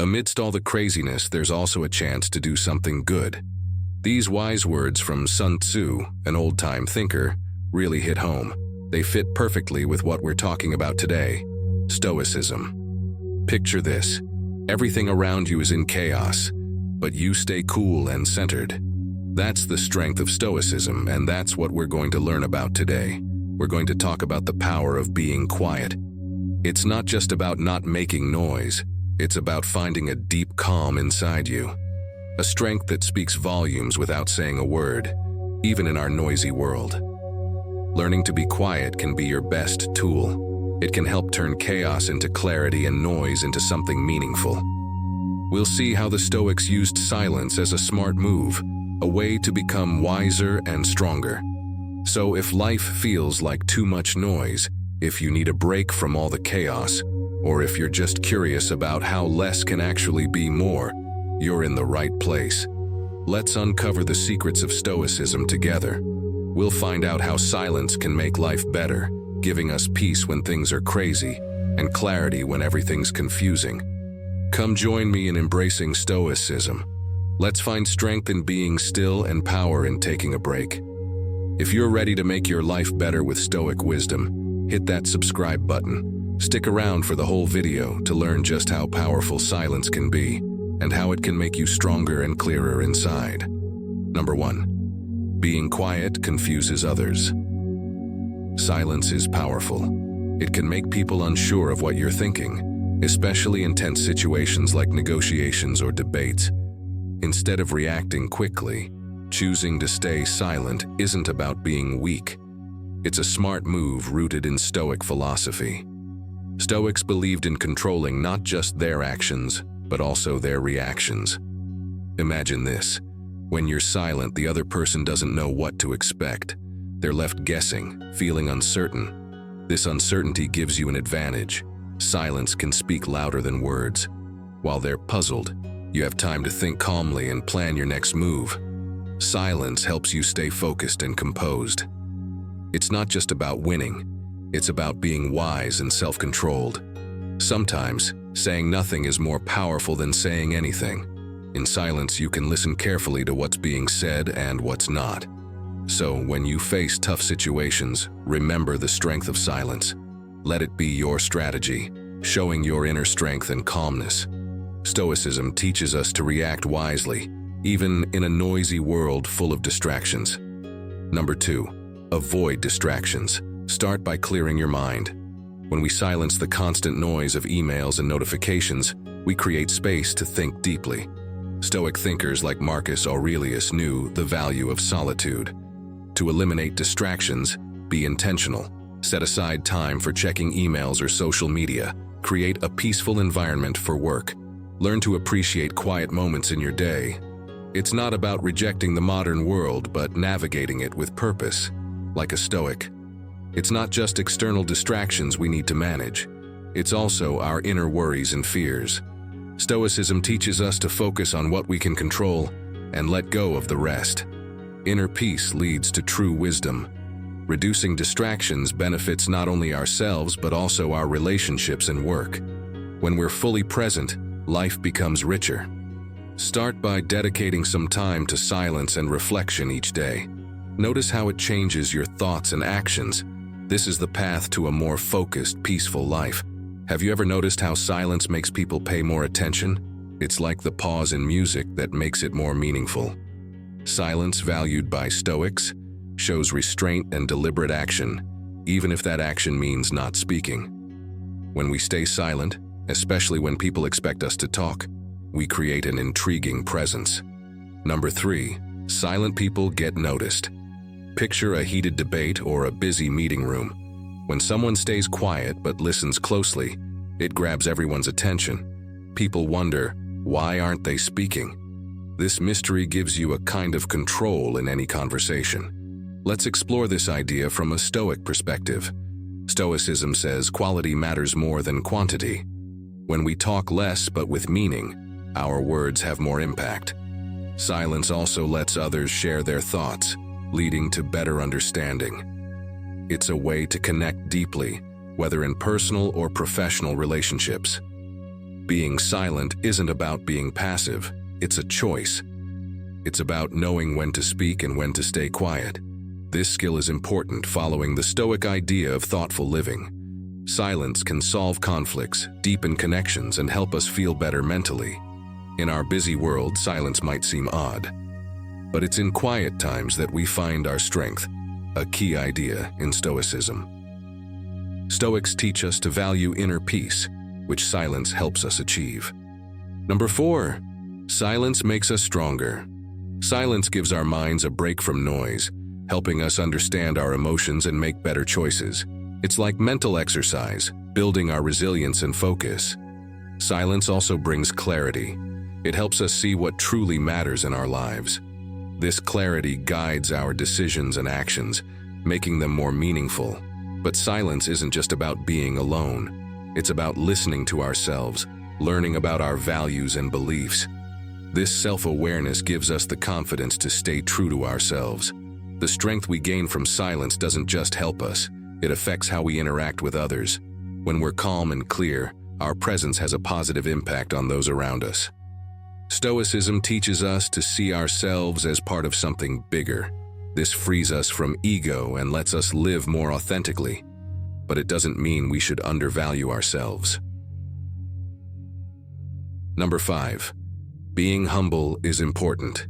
Amidst all the craziness, there's also a chance to do something good. These wise words from Sun Tzu, an old-time thinker, really hit home. They fit perfectly with what we're talking about today: Stoicism. Picture this: everything around you is in chaos, but you stay cool and centered. That's the strength of Stoicism, and that's what we're going to learn about today. We're going to talk about the power of being quiet. It's not just about not making noise. It's about finding a deep calm inside you. A strength that speaks volumes without saying a word, even in our noisy world. Learning to be quiet can be your best tool. It can help turn chaos into clarity and noise into something meaningful. We'll see how the Stoics used silence as a smart move, a way to become wiser and stronger. So if life feels like too much noise, if you need a break from all the chaos, or if you're just curious about how less can actually be more, you're in the right place. Let's uncover the secrets of Stoicism together. We'll find out how silence can make life better, giving us peace when things are crazy, and clarity when everything's confusing. Come join me in embracing Stoicism. Let's find strength in being still and power in taking a break. If you're ready to make your life better with Stoic wisdom, hit that subscribe button. Stick around for the whole video to learn just how powerful silence can be and how it can make you stronger and clearer inside. Number 1. Being quiet confuses others. Silence is powerful. It can make people unsure of what you're thinking, especially in tense situations like negotiations or debates. Instead of reacting quickly, choosing to stay silent isn't about being weak. It's a smart move rooted in Stoic philosophy. Stoics believed in controlling not just their actions, but also their reactions. Imagine this: when you're silent, the other person doesn't know what to expect. They're left guessing, feeling uncertain. This uncertainty gives you an advantage. Silence can speak louder than words. While they're puzzled, you have time to think calmly and plan your next move. Silence helps you stay focused and composed. It's not just about winning. It's about being wise and self-controlled. Sometimes, saying nothing is more powerful than saying anything. In silence, you can listen carefully to what's being said and what's not. So, when you face tough situations, remember the strength of silence. Let it be your strategy, showing your inner strength and calmness. Stoicism teaches us to react wisely, even in a noisy world full of distractions. Number 2. Avoid distractions. Start by clearing your mind. When we silence the constant noise of emails and notifications, we create space to think deeply. Stoic thinkers like Marcus Aurelius knew the value of solitude. To eliminate distractions, be intentional. Set aside time for checking emails or social media. Create a peaceful environment for work. Learn to appreciate quiet moments in your day. It's not about rejecting the modern world, but navigating it with purpose, like a Stoic. It's not just external distractions we need to manage. It's also our inner worries and fears. Stoicism teaches us to focus on what we can control and let go of the rest. Inner peace leads to true wisdom. Reducing distractions benefits not only ourselves but also our relationships and work. When we're fully present, life becomes richer. Start by dedicating some time to silence and reflection each day. Notice how it changes your thoughts and actions. This is the path to a more focused, peaceful life. Have you ever noticed how silence makes people pay more attention? It's like the pause in music that makes it more meaningful. Silence, valued by Stoics, shows restraint and deliberate action, even if that action means not speaking. When we stay silent, especially when people expect us to talk, we create an intriguing presence. Number 3. Silent people get noticed. Picture a heated debate or a busy meeting room. When someone stays quiet but listens closely, it grabs everyone's attention. People wonder, why aren't they speaking? This mystery gives you a kind of control in any conversation. Let's explore this idea from a Stoic perspective. Stoicism says quality matters more than quantity. When we talk less but with meaning, our words have more impact. Silence also lets others share their thoughts, leading to better understanding. It's a way to connect deeply, whether in personal or professional relationships. Being silent isn't about being passive, it's a choice. It's about knowing when to speak and when to stay quiet. This skill is important following the Stoic idea of thoughtful living. Silence can solve conflicts, deepen connections, and help us feel better mentally. In our busy world, silence might seem odd, but it's in quiet times that we find our strength, a key idea in Stoicism. Stoics teach us to value inner peace, which silence helps us achieve. Number 4, silence makes us stronger. Silence gives our minds a break from noise, helping us understand our emotions and make better choices. It's like mental exercise, building our resilience and focus. Silence also brings clarity. It helps us see what truly matters in our lives. This clarity guides our decisions and actions, making them more meaningful. But silence isn't just about being alone. It's about listening to ourselves, learning about our values and beliefs. This self-awareness gives us the confidence to stay true to ourselves. The strength we gain from silence doesn't just help us, it affects how we interact with others. When we're calm and clear, our presence has a positive impact on those around us. Stoicism teaches us to see ourselves as part of something bigger. This frees us from ego and lets us live more authentically. But it doesn't mean we should undervalue ourselves. Number 5, being humble is important.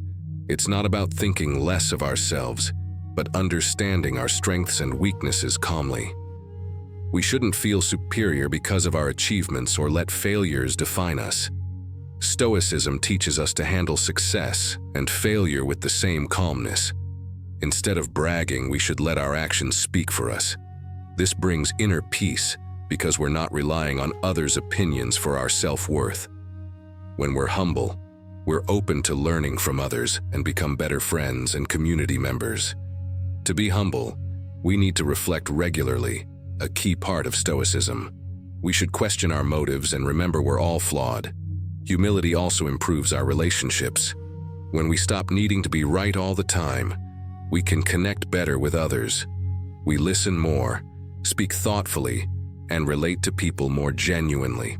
It's not about thinking less of ourselves, but understanding our strengths and weaknesses calmly. We shouldn't feel superior because of our achievements or let failures define us. Stoicism teaches us to handle success and failure with the same calmness. Instead of bragging, we should let our actions speak for us. This brings inner peace because we're not relying on others' opinions for our self-worth. When we're humble, we're open to learning from others and become better friends and community members. To be humble, we need to reflect regularly, a key part of Stoicism. We should question our motives and remember we're all flawed. Humility also improves our relationships. When we stop needing to be right all the time, we can connect better with others. We listen more, speak thoughtfully, and relate to people more genuinely.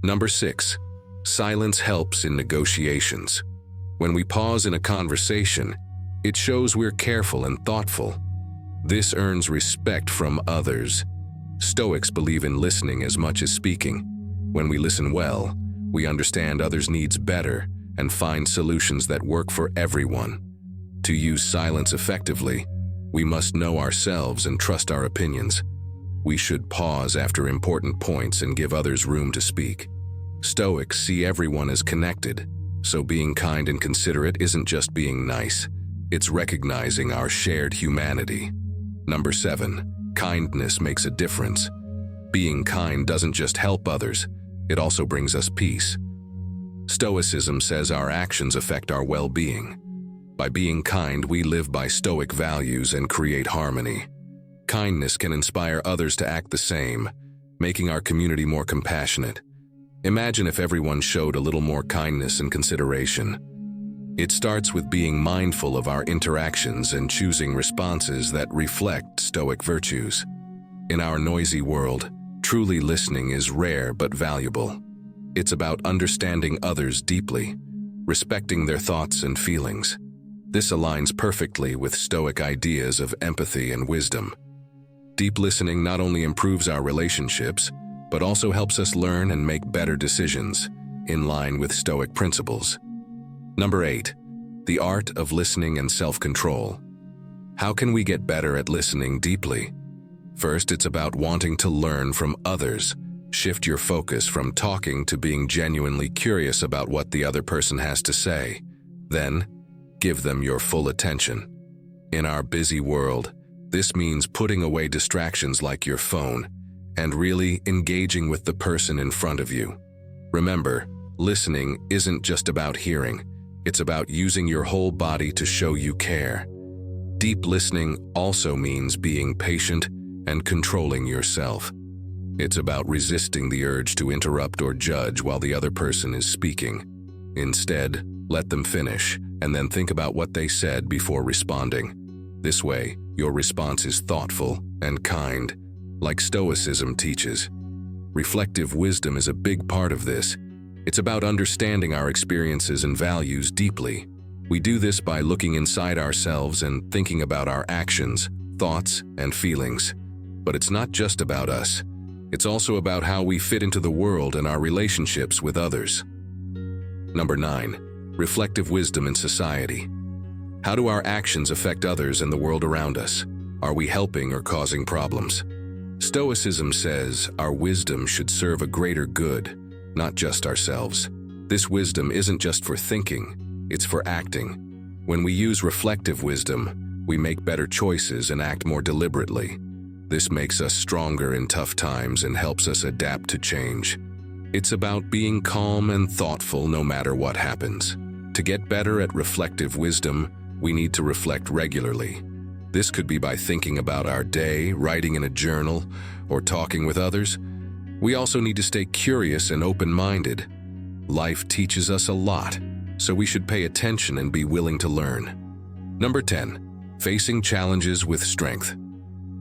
Number 6, silence helps in negotiations. When we pause in a conversation, it shows we're careful and thoughtful. This earns respect from others. Stoics believe in listening as much as speaking. When we listen well, we understand others' needs better and find solutions that work for everyone. To use silence effectively, we must know ourselves and trust our opinions. We should pause after important points and give others room to speak. Stoics see everyone as connected, so being kind and considerate isn't just being nice, it's recognizing our shared humanity. Number 7, kindness makes a difference. Being kind doesn't just help others, it also brings us peace. Stoicism says our actions affect our well-being. By being kind, we live by Stoic values and create harmony. Kindness can inspire others to act the same, making our community more compassionate. Imagine if everyone showed a little more kindness and consideration. It starts with being mindful of our interactions and choosing responses that reflect Stoic virtues. In our noisy world, truly listening is rare but valuable. It's about understanding others deeply, respecting their thoughts and feelings. This aligns perfectly with Stoic ideas of empathy and wisdom. Deep listening not only improves our relationships, but also helps us learn and make better decisions, in line with Stoic principles. Number 8, the art of listening and self-control. How can we get better at listening deeply? First, it's about wanting to learn from others. Shift your focus from talking to being genuinely curious about what the other person has to say. Then, give them your full attention. In our busy world, this means putting away distractions like your phone and really engaging with the person in front of you. Remember, listening isn't just about hearing, it's about using your whole body to show you care. Deep listening also means being patient and controlling yourself. It's about resisting the urge to interrupt or judge while the other person is speaking. Instead, let them finish, and then think about what they said before responding. This way, your response is thoughtful and kind, like Stoicism teaches. Reflective wisdom is a big part of this. It's about understanding our experiences and values deeply. We do this by looking inside ourselves and thinking about our actions, thoughts, and feelings. But it's not just about us. It's also about how we fit into the world and our relationships with others. Number 9. Reflective wisdom in society. How do our actions affect others and the world around us? Are we helping or causing problems? Stoicism says our wisdom should serve a greater good, not just ourselves. This wisdom isn't just for thinking, it's for acting. When we use reflective wisdom, we make better choices and act more deliberately. This makes us stronger in tough times and helps us adapt to change. It's about being calm and thoughtful no matter what happens. To get better at reflective wisdom, we need to reflect regularly. This could be by thinking about our day, writing in a journal, or talking with others. We also need to stay curious and open-minded. Life teaches us a lot, so we should pay attention and be willing to learn. Number 10. Facing challenges with strength.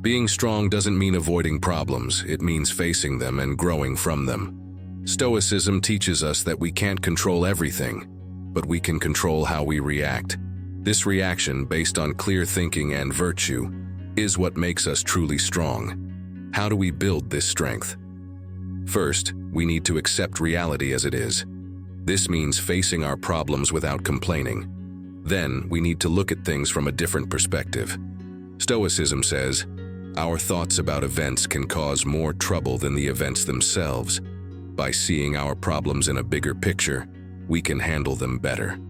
Being strong doesn't mean avoiding problems, it means facing them and growing from them. Stoicism teaches us that we can't control everything, but we can control how we react. This reaction, based on clear thinking and virtue, is what makes us truly strong. How do we build this strength? First, we need to accept reality as it is. This means facing our problems without complaining. Then, we need to look at things from a different perspective. Stoicism says, our thoughts about events can cause more trouble than the events themselves. By seeing our problems in a bigger picture, we can handle them better.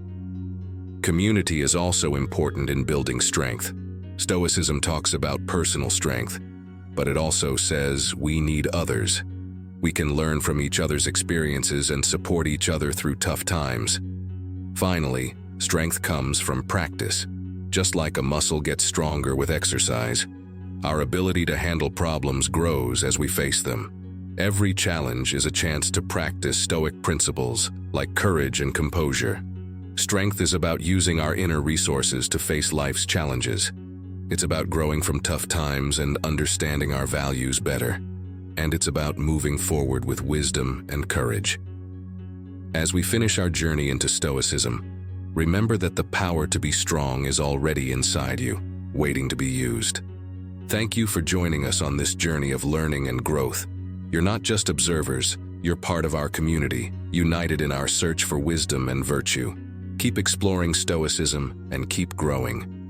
Community is also important in building strength. Stoicism talks about personal strength, but it also says we need others. We can learn from each other's experiences and support each other through tough times. Finally, strength comes from practice. Just like a muscle gets stronger with exercise, our ability to handle problems grows as we face them. Every challenge is a chance to practice Stoic principles like courage and composure. Strength is about using our inner resources to face life's challenges. It's about growing from tough times and understanding our values better. And it's about moving forward with wisdom and courage. As we finish our journey into Stoicism, remember that the power to be strong is already inside you, waiting to be used. Thank you for joining us on this journey of learning and growth. You're not just observers, you're part of our community, united in our search for wisdom and virtue. Keep exploring Stoicism and keep growing.